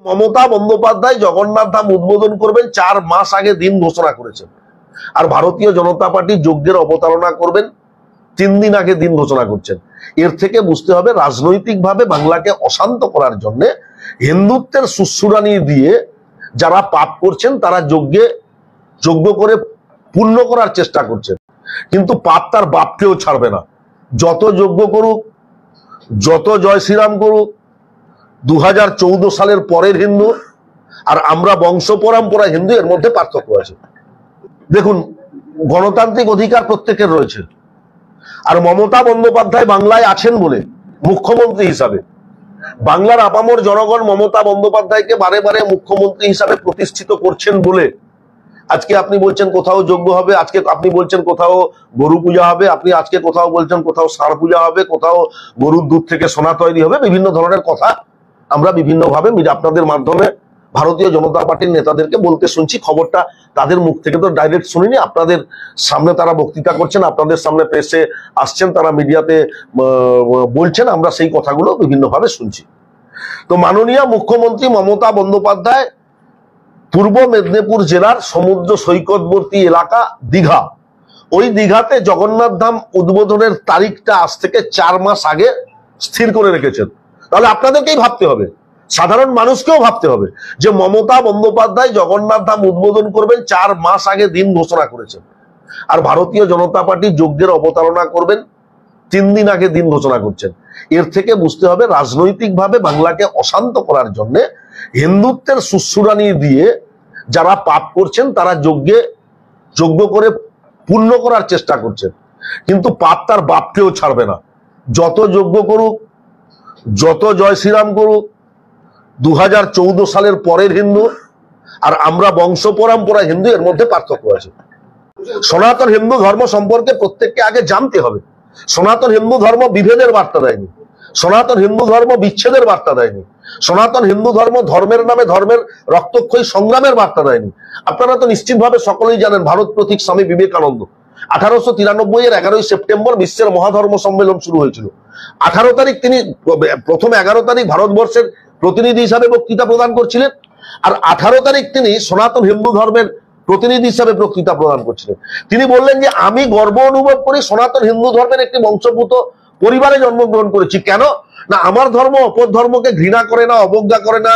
মমতা বন্দ্যোপাধ্যায় জগন্নাথ ধাম উদ্বোধন করবেন 4 মাস আগে দিন ঘোষণা করেছেন, আর ভারতীয় জনতা পার্টি যজ্ঞের অবতারণা করবেন 3 দিন আগে দিন ঘোষণা করছেন। এর থেকে বুঝতে হবে রাজনৈতিকভাবে বাংলাকে অশান্ত করার জন্য হিন্দুত্বের সুশ্রুরানি দিয়ে যারা পাপ করছেন তারা যজ্ঞ করে পূর্ণ করার চেষ্টা করছেন, কিন্তু পাপ তার বাপকেও ছাড়বে না। যত যজ্ঞ করুক, যত জয় শ্রীরাম করুক, 2014 সালের পরের হিন্দু আর আমরা বংশ পরম্পরা হিন্দু, এর মধ্যে পার্থক্য আছে। দেখুন, গণতান্ত্রিক অধিকার প্রত্যেকের রয়েছে, আর মমতা বন্দ্যোপাধ্যায় বাংলায় আছেন বলে মুখ্যমন্ত্রী হিসাবে বাংলার আপামর জনগণ মমতা বন্দ্যোপাধ্যায়কে বারে বারে মুখ্যমন্ত্রী হিসাবে প্রতিষ্ঠিত করছেন বলে আজকে আপনি বলছেন কোথাও যজ্ঞ হবে, আজকে আপনি বলছেন কোথাও গরু পূজা হবে, আপনি আজকে কোথাও বলছেন কোথাও ষাঁড় পূজা হবে, কোথাও গরুর দুধ থেকে সোনা তৈরি হবে, বিভিন্ন ধরনের কথা আমরা বিভিন্নভাবে আপনাদের মাধ্যমে ভারতীয় জনতা পার্টির নেতাদেরকে বলতে শুনছি। খবরটা তাদের মুখ থেকে তো ডাইরেক্ট শুনিনি, আপনাদের সামনে তারা বক্তৃতা করছেন, আপনাদের সামনে প্রেসে আসছেন, তারা মিডিয়াতে বলছেন, আমরা সেই কথাগুলো বিভিন্নভাবে শুনছি। তো মাননীয় মুখ্যমন্ত্রী মমতা বন্দ্যোপাধ্যায় পূর্ব মেদিনীপুর জেলার সমুদ্র সৈকতবর্তী এলাকা দীঘা, ওই দীঘাতে জগন্নাথ ধাম উদ্বোধনের তারিখটা আজ থেকে 4 মাস আগে স্থির করে রেখেছেন। তাহলে আপনাদেরকেই ভাবতে হবে, সাধারণ মানুষকেও ভাবতে হবে যে মমতা বন্দ্যোপাধ্যায় জগন্নাথ ধাম উদ্বোধন করবেন 4 মাস আগে দিন ঘোষণা করেছেন, আর ভারতীয় জনতা পার্টি যজ্ঞের অবতারণা করবেন 3 দিন আগে দিন ঘোষণা করছেন। এর থেকে বুঝতে হবে রাজনৈতিকভাবে বাংলাকে অশান্ত করার জন্য হিন্দুত্বের সুশ্রুরানি দিয়ে যারা পাপ করছেন তারা যজ্ঞ করে পূর্ণ করার চেষ্টা করছেন, কিন্তু পাপ তার বাপকেও ছাড়বে না। যত যজ্ঞ করুক, যত জয় শ্রীরাম করুক, 2014 সালের পরের হিন্দু আর আমরা বংশ পরম্পরা হিন্দু, এর মধ্যে পার্থক্য আছে। সনাতন হিন্দু ধর্ম সম্পর্কে প্রত্যেককে আগে জানতে হবে। সনাতন হিন্দু ধর্ম বিভেদের বার্তা দেয়নি, সনাতন হিন্দু ধর্ম বিচ্ছেদের বার্তা দেয়নি, সনাতন হিন্দু ধর্ম ধর্মের নামে ধর্মের রক্তক্ষয়ী সংগ্রামের বার্তা দেয়নি। আপনারা তো নিশ্চিতভাবে সকলেই জানেন ভারত প্রতীক স্বামী বিবেকানন্দ 1893 এর 11ই সেপ্টেম্বর বিশ্বের মহাধর্ম সম্মেলন শুরু হয়েছিল। 18 তারিখ তিনি প্রথম 11 তারিখ ভারতবর্ষের প্রতিনিধি হিসাবে বক্তৃতা প্রদান করছিলেন, আর 18 তারিখ তিনি সনাতন হিন্দু ধর্মের প্রতিনিধি হিসাবে বক্তৃতা প্রদান করছিলেন। তিনি বললেন যে আমি গর্ব অনুভব করি সনাতন হিন্দু ধর্মের একটি বংশভূত পরিবারে জন্মগ্রহণ করেছি। কেন না, আমার ধর্ম অপর ধর্মকে ঘৃণা করে না, অবজ্ঞা করে না,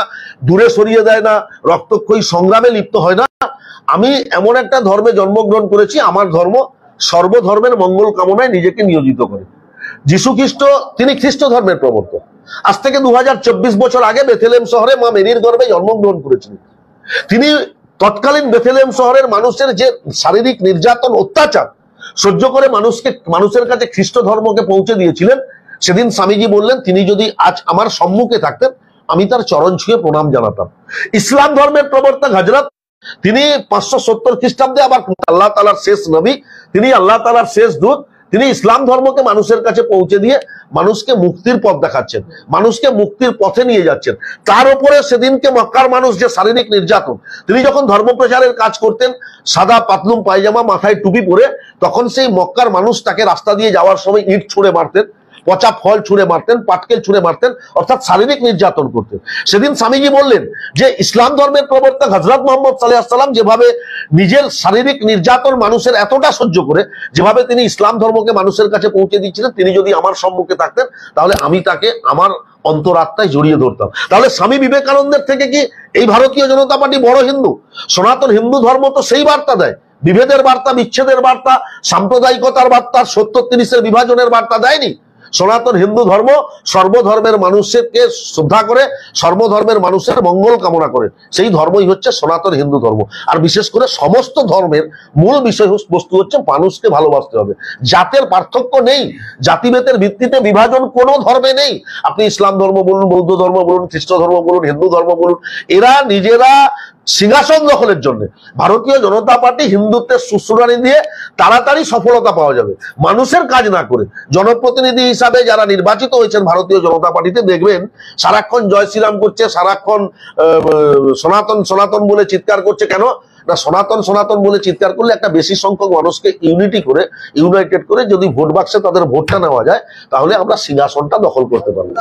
দূরে সরিয়ে দেয় না, রক্তক্ষয়ী সংগ্রামে লিপ্ত হয় না। আমি এমন একটা ধর্মে জন্মগ্রহণ করেছি, আমার ধর্ম সর্বধর্মের মঙ্গল কামনায় নিজেকে নিয়োজিত করে। যীশু খ্রিস্ট তিনি খ্রিস্ট ধর্মের প্রবর্তক। আজ থেকে 2024 বছর আগে বেথেলেম শহরে মা মেরির গর্ভে জন্মগ্রহণ করেছিলেন। তিনি তৎকালীন বেথেলেম শহরের মানুষের যে শারীরিক নির্যাতন অত্যাচার সহ্য করে মানুষের কাছে খ্রিস্ট ধর্মকে পৌঁছে দিয়েছিলেন। সেদিন স্বামীজি বললেন তিনি যদি আজ আমার সম্মুখে থাকতেন আমি তার চরণ ছুঁয়ে প্রণাম জানাতাম। ইসলাম ধর্মের প্রবর্তক হযরত তিনি 570 খ্রিস্টাব্দে আবার আল্লাহ তাআলার শেষ নবী, তিনি আল্লাহ তাআলার শেষ দূত, তিনি ইসলাম ধর্মকে মানুষের কাছে পৌঁছে দিয়ে মানুষকে মুক্তির পথ দেখাচ্ছেন, মানুষকে মুক্তির পথে নিয়ে যাচ্ছেন। তার উপরে সেদিনকে মক্কার মানুষ যে শারীরিক নির্যাতন, তিনি যখন ধর্ম প্রচারের কাজ করতেন সাদা পাতলুম পায়জামা মাথায় টুপি পরে, তখন সেই মক্কার মানুষ তাকে রাস্তা দিয়ে যাওয়ার সময় ইট ছুঁড়ে মারতেন, পচা ফল ছুঁড়ে মারতেন, পাটকেল ছুঁড়ে মারতেন, অর্থাৎ শারীরিক নির্যাতন করতেন। সেদিন স্বামীজি বললেন যে ইসলাম ধর্মের প্রবর্তক হযরত মুহাম্মদ সাল্লাল্লাহু আলাইহি ওয়াসাল্লাম যেভাবে নিজের শারীরিক নির্যাতন মানুষের এতটা সহ্য করে যেভাবে তিনি ইসলাম ধর্মকে মানুষের কাছে পৌঁছে দিচ্ছিলেন, তিনি যদি আমার সম্মুখে থাকতেন তাহলে আমি তাকে আমার অন্তরাত্মায় জড়িয়ে ধরতাম। তাহলে স্বামী বিবেকানন্দের থেকে কি এই ভারতীয় জনতা পার্টি বড় হিন্দু? সনাতন হিন্দু ধর্ম তো সেই বার্তা দেয়, বিভেদের বার্তা, বিচ্ছেদের বার্তা, সাম্প্রদায়িকতার বার্তা, 70-30-এর বিভাজনের বার্তা দেয়নি। সনাতন হিন্দু ধর্ম সর্বধর্মের মানুষকে শ্রদ্ধা করে, সর্বধর্মের মানুষের মঙ্গল কামনা করে, সেই ধর্মই হচ্ছে সনাতন হিন্দু ধর্ম। আর বিশেষ করে সমস্ত ধর্মের মূল বিষয়বস্তু হচ্ছে মানুষকে ভালোবাসতে হবে। জাতের পার্থক্য নেই, জাতিভেদের ভিত্তিতে বিভাজন কোনো ধর্মে নেই। আপনি ইসলাম ধর্ম বলুন, বৌদ্ধ ধর্ম বলুন, খ্রিস্ট ধর্ম বলুন, হিন্দু ধর্ম বলুন, এরা নিজেরা সিংহাসন দখলের জন্য ভারতীয় জনতা পার্টি হিন্দুত্বের সুশ্রুরানি দিয়ে তাড়াতাড়ি সফলতা পাওয়া যাবে, মানুষের কাজ না করে। জনপ্রতিনিধি হিসাবে যারা নির্বাচিত হয়েছেন ভারতীয় জনতা পার্টিতে, দেখবেন সারাক্ষণ জয় শ্রীরাম করছে, সারাক্ষণ সনাতন সনাতন বলে চিৎকার করছে। কেন না, সনাতন সনাতন বলে চিৎকার করলে একটা বেশি সংখ্যক মানুষকে ইউনাইটেড করে যদি ভোট বাক্সে তাদের ভোটটা নেওয়া যায়, তাহলে আমরা সিংহাসনটা দখল করতে পারবো।